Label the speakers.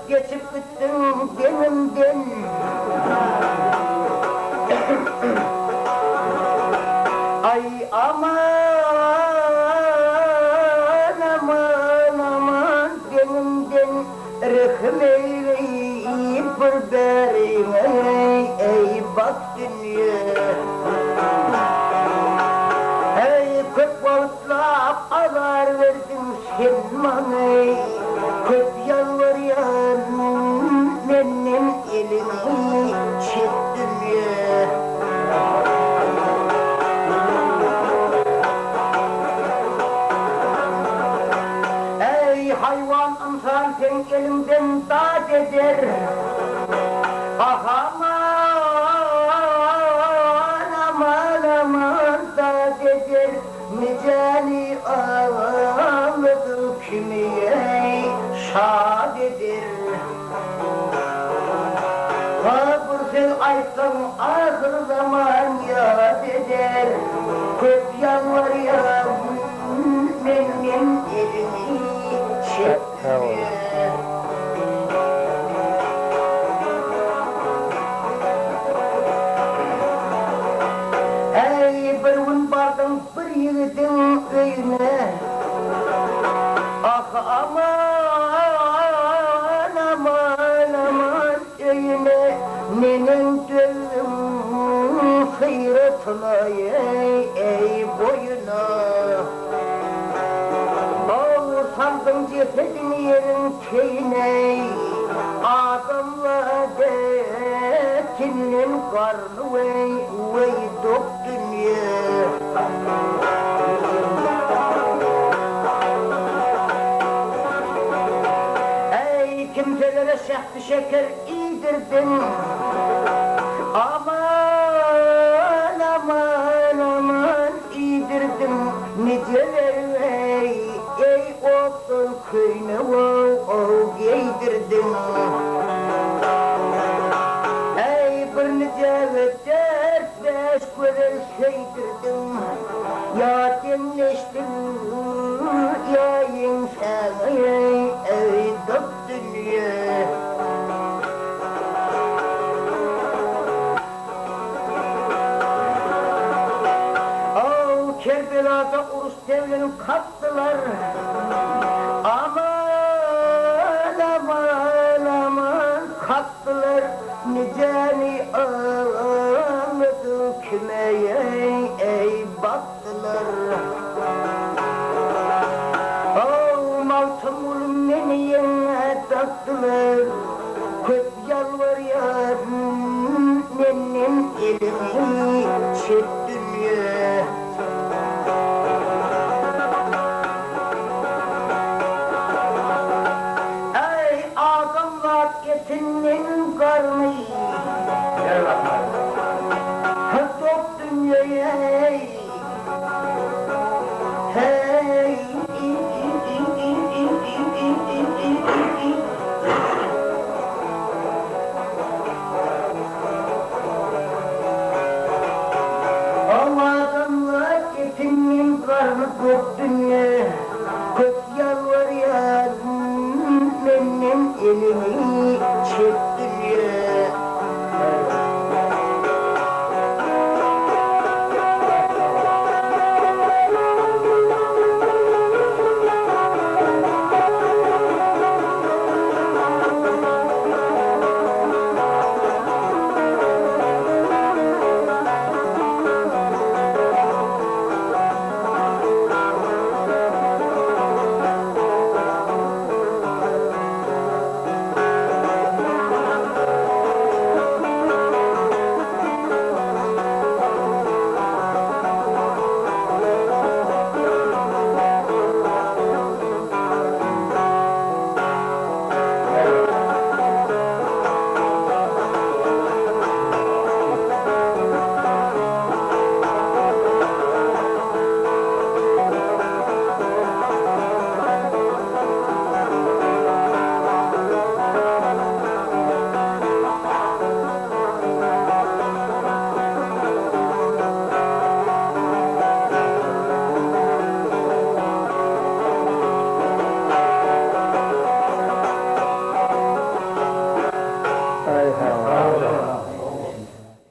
Speaker 1: Geçip gittin benimden. Ay aman aman aman benimden rıhmeyi bir berine ey bak dünya. Ey köp balıklap alar verdim sen bana, köp yalvarıyan benim elimi çektim ya. Ey hayvan insan sen elimden dağ eder. Ah aman aman aman dağ eder. Mecani ağladım kimiye şad eder. Kabırsın aysan ahır zaman yad eder. Köp yalvarıyan benim elimi çekti. Ey bir gün bardım bir yiğidin öyüne. Ah aman aman aman öyüne, menin gönlüm hayratına ey boyuna. Sandım cesedini yerin keyine, adamla detinin karnı vey dok dünya. Ey kimselere şehdi şeker iyidirdin, aman aman aman iyidirdin niceler ey oğul köyüne o giydirdin. Ey bir nice ve dert beş görer şeydirdin. Ya dinleştin ya insan ey dok dünya. Kerbela'da urus devlenip kattılar. Aman aman aman kattılar. Niceni ağladı kümeye ey baktılar. Oh maltım ulum beni yerine taktılar. Köp yalvarıyan benim elimi çektim ya. Etinin karnı dok dünyaya hey Allah'ımla etinin karnı dok dünya, köp yalvarıyan benim elimi çek.